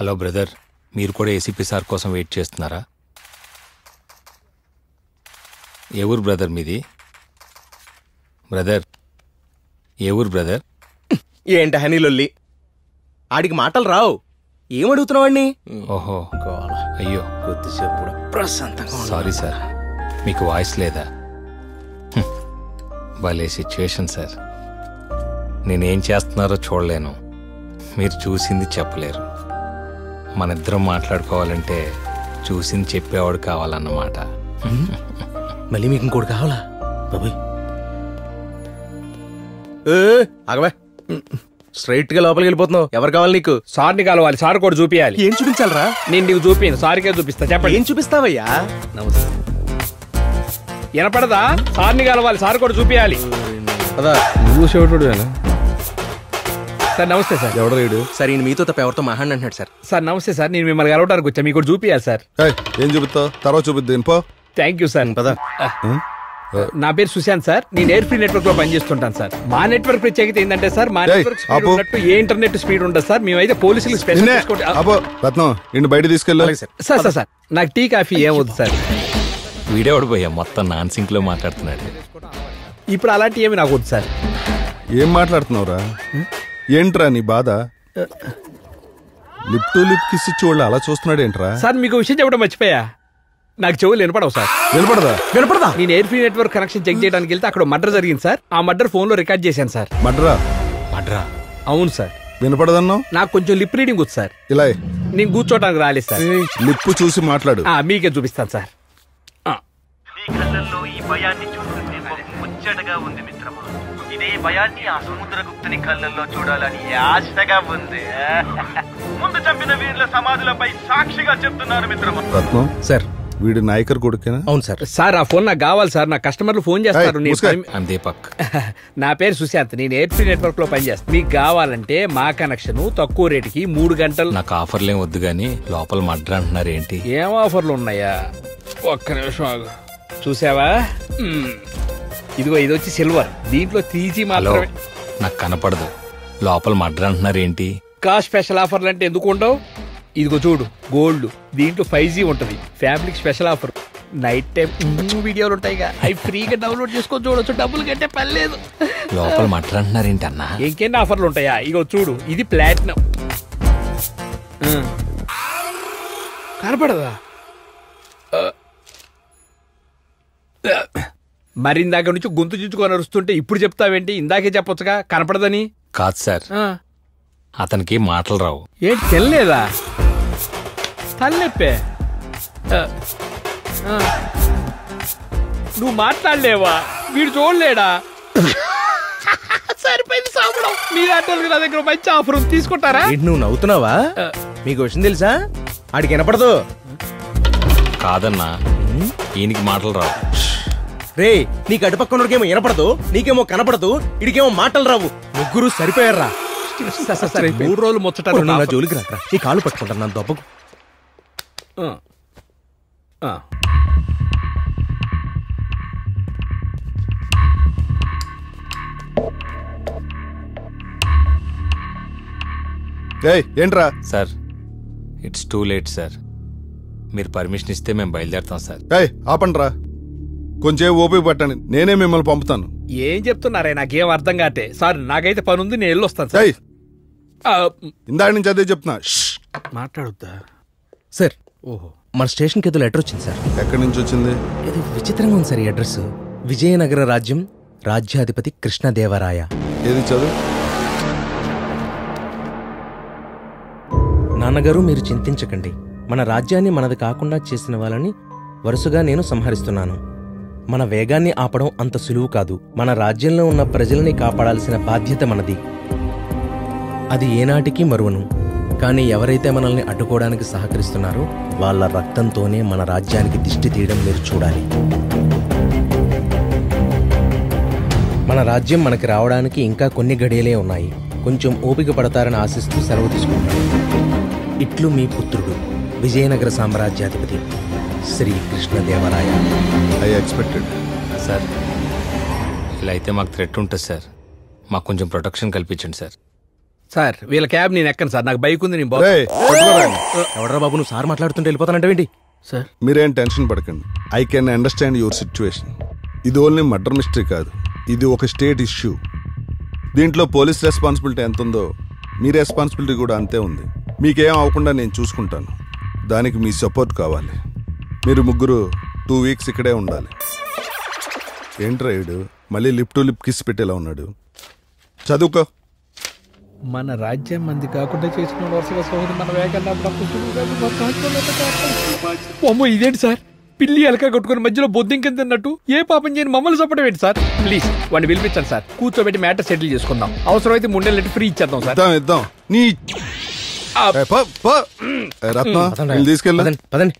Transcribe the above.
Hello brother, మీరు కూడా ACP sir కోసం వెయిట్ చేస్తున్నారా? ఏ ఊరు బ్రదర్ మీది? బ్రదర్ ఏ ఊరు బ్రదర్? ఏంటి హనీలొల్లి, ఆడికి మాటలు రావు. ఏమడుగుతున్నావాడిని? ఓహో, అయ్యో కొద్దిసేపు ప్రశాంతంగా. సారీ సార్, మీకు వాయిస్ లేదా? భలే సిచ్యువేషన్ సార్. నేనేం చేస్తున్నారో చూడలేను, మీరు చూసింది చెప్పలేరు. మన ఇద్దరం మాట్లాడుకోవాలంటే చూసింది చెప్పేవాడు కావాలన్నమాట. మళ్ళీ మీకు ఇంకోటి కావాలా బాబాయ్? ఆగవా, స్ట్రైట్ గా లోపలికి వెళ్ళిపోతున్నావు. ఎవరు కావాలి నీకు? సార్ని కలవాలి, సార్ కూడా చూపించాలి. ఏం చూపించాలరా? నేను నీకు చూపించను, సార్కే చూపిస్తా. చెప్పండి. ఏం చూపిస్తావయ్యా? నమస్తే. వినపడదా? సార్ని కలవాలి, సార్ కూడా చూపించాలి. నువ్వు చెవిటోడు సార్ నమస్తే సార్. ఎవడో రేడు? సార్ ఈయన మీతో తప్ప ఎవరితో మాట్లాడినట్టు సార్. సార్ నమస్తే సార్, నేను మిమ్మల్ని కలవడానికి వచ్చా, మీకు చూపించాలి సార్. ఏం చూపిస్తావు? తర్వాత చూపిద్దాం పో. Thank you sir. పదా. నా పేరు సుశాంత్ సార్, నేను ఎయిర్ ఫ్రీ నెట్వర్క్ లో పనిచేస్తుంటాను సార్. మా నెట్వర్క్ ప్రత్యేకత ఏంటంటే సార్, మా నెట్వర్క్ స్పీడ్ ఉన్నట్టు ఏ ఇంటర్నెట్ స్పీడ్ ఉండదు సార్. మేమైతే పోలీసులకు స్పెషల్ రత్నం ఇంటి బయట తీసుకెళ్ళాలి సార్. సార్ సార్ నాకు టీ కాఫీ ఏమవుతుంది సార్? వీడేవాడు పోయా, మొత్తం నాన్ సింక్ లో మాట్లాడుతున్నాడు. ఇప్పుడు అలాంటి ఏమి నాకు వద్దు సార్. ఏం మాట్లాడుతున్నావురా? ఏంట్రా నీ బాధ? లిప్ టు లిప్ కిస్ చూడ అలా చూస్తున్నాడు ఏంట్రా? సార్ మీకు విషయం చెప్పడం మర్చిపోయా, నాకు చెవులు వినపడవు సార్. వినపడదా? నేను air free network connection check చేయడానికి వెళ్తే అక్కడ మర్డర్ జరిగింది సార్. ఆ మర్డర్ ఫోన్ లో రికార్డ్ చేశాను సార్. మడ్రా? అవును సార్. వినపడదన్నావు? నాకు కొంచెం లిప్ రీడింగ్ వద్దు సార్. ఇలా నేను కూర్చోటానికి రాలేదు సార్. లిప్ చూసి మాట్లాడు. మీకే చూపిస్తాను సార్. ఈ భయాన్ని చూస్తుంటే ముచ్చటగా ఉంది మిత్రమా. ఇదే భయాన్ని ఆ సముద్రగుప్తుని కళ్ళల్లో చూడాలని ఆశగా ఉంది. ముందు చంపిన వీరుల సమాధులపై సాక్షిగా చెప్తున్నారు మిత్రమా. రత్నం సార్, వీడి నాయకర్ కొడుకేనా? అవును సార్. సార్ ఆ ఫోన్ నాకు కావాలి సార్, నా కస్టమర్లు ఫోన్ చేస్తారు. దీపక్. నా పేరు సుశాంత్, నేను ఎయిర్ ఫ్రీ నెట్వర్క్ లో పనిచేస్తాను. మీకు కావాలంటే మా కనెక్షన్ తక్కువ రేటుకి 3 గంటలు. నాకు ఆఫర్లేం వద్దు గానీ లోపల మడ్రా అంటున్నారు ఏంటి? ఏం ఆఫర్లు ఉన్నాయా? ఒక్క నిమిషం ఆగు. చూసావా? ఇదిగో ఇది వచ్చి సిల్వర్, దీంట్లో 3G మాత్రమే. నాకు కనపడదు, లోపల మడ్రా అంటున్నారు ఏంటి? స్పెషల్ ఆఫర్లు అంటే ఎందుకు ఉండవు? ఇదిగో చూడు, గోల్డ్, దీంట్లో 5G ఉంటది. ఫ్యామిలీకి స్పెషల్ ఆఫర్. నైట్ టైం వీడియోలు ఉంటాయి, అవి ఫ్రీగా డౌన్లోడ్ చేసుకొని చూడొచ్చు, డబ్బులు కట్టే పని లేదు. లోపల మడ్రా అంటున్నారు ఏంటి అన్నా? ఇంకెన్ని ఆఫర్లు ఉంటాయా? ఇగో చూడు, ఇది ప్లాటినం. కనపడదా? మరి ఇందాక నుంచి గొంతు చించుకొని అరుస్తుంటే ఇప్పుడు చెప్తావేంటి? ఇందాకే చెప్పొచ్చుగా కనపడదని. కాదు సార్, అతనికి మాటలు రావు. ఏంటి తినలేదా? తలనొప్పే. నువ్వు మాట్లాడలేవా? వీడు చూడలేడా? సరిపోయింది సాంబడం. మీ ఆటోలకి నా దగ్గర మంచి ఆఫర్ తీసుకుంటారా? నువ్వు నవ్వుతున్నావా? మీకు విషయం తెలుసా? ఆడికి వినపడదు. కాదన్నా, ఈయనకి మాటలు రావు. రే, నీకు అటుపక్కనోడికేమో వినపడదు, నీకేమో కనపడదు, ఇడికేమో మాటలు రావు. ముగ్గురు సరిపోయారా? 3 రోజులు ముచ్చటారు. నా జోలికి రాకరా, ఈ కాళ్ళు పట్టుకుంటాను నా దెబ్బకు. ఏంట్రా? Sir it's too late sir. మీరు పర్మిషన్ ఇస్తే మేము బయలుదేరుతాం సార్. ఆపండ్రా, కొంచెం ఓపిక పట్టండి, నేనే మిమ్మల్ని పంపుతాను. ఏం చెప్తున్నారే? నాకేం అర్థం కాటే సార్. నాకైతే పని ఉంది, నేను వెళ్ళొస్తాను సార్. ఇందాక నుంచి అదే చెప్తున్నా. మాట్లాడుద్దా సార్? ఓహో, మన స్టేషన్కి ఏదో లెటర్ వచ్చింది సార్. ఎక్కడి నుంచి వచ్చింది? ఏదో విచిత్రంగా ఉంది సార్ ఈ అడ్రస్. విజయనగర రాజ్యం, రాజ్యాధిపతి కృష్ణదేవరాయ. ఏది చదువు. నాన్నగారు, మీరు చింతించకండి. మన రాజ్యాన్ని మనది కాకుండా చేసిన వాళ్ళని వరుసగా నేను సంహరిస్తున్నాను. మన వేగాన్ని ఆపడం అంత సులువు కాదు. మన రాజ్యంలో ఉన్న ప్రజలని కాపాడాల్సిన బాధ్యత మనది. అది ఏనాటికి మరువను. కానీ ఎవరైతే మనల్ని అడ్డుకోవడానికి సహకరిస్తున్నారో వాళ్ళ రక్తంతోనే మన రాజ్యానికి దిష్టి తీయడం మీరు చూడాలి. మన రాజ్యం మనకి రావడానికి ఇంకా కొన్ని గడియలే ఉన్నాయి. కొంచెం ఓపిక పడతారని ఆశిస్తూ సెలవు తీసుకుంటాను. ఇట్లు మీ పుత్రుడు, విజయనగర సామ్రాజ్యాధిపతి Shri Krishnadevaraya. I expected. Sir ఇలా అయితే మాకు థ్రెట్ ఉంటుంది సార్. మాకు కొంచెం ప్రొటెక్షన్ కల్పించండి సార్. సార్ వీళ్ళ క్యాబ్ నేను ఎక్కను సార్, నాకు బైక్ ఉంది, నేను రేయ్, పట్టుకోరాండి. ఎవడరా బాబు నువ్వు సార్ మాట్లాడుతుంటే వెళ్ళిపోతానంటే సార్ మీరేం టెన్షన్ పడకండి. I can understand your situation. ఇది ఓన్లీ మర్డర్ మిస్టరీ కాదు, ఇది ఒక స్టేట్ ఇష్యూ. దీంట్లో పోలీస్ రెస్పాన్సిబిలిటీ ఎంత ఉందో మీ రెస్పాన్సిబిలిటీ కూడా అంతే ఉంది. మీకేం అవ్వకుండా నేను చూసుకుంటాను. దానికి మీ సపోర్ట్ కావాలి. మీరు ముగ్గురు 2 వీక్స్ ఇక్కడే ఉండాలి. ఏంట్రా ఈడు మళ్ళీ లిప్ టు లిప్ కిస్ పెట్టేలా ఉన్నాడు? చదువుకో. మన రాజ్యం మంది కాకుండా చేసిన వరుసగా సోదరు మన వేగంగా అమ్మో ఇదేంటి సార్, పిల్లి ఎలక కొట్టుకుని మధ్యలో బొద్దిం కింద అన్నట్టు ఏ పాపం చేయని మమ్మల్ని చెప్పడం ఏంటి సార్? ప్లీజ్ వాడిని పిలిపించండి సార్, కూర్చోబెట్టి మ్యాటర్ సెటిల్ చేసుకుందాం. అవసరమైతే 3 నెలలు ఫ్రీ ఇచ్చేద్దాం సార్. ఇద్దాం నీ రత్న తీసుకెళ్ళి పదండి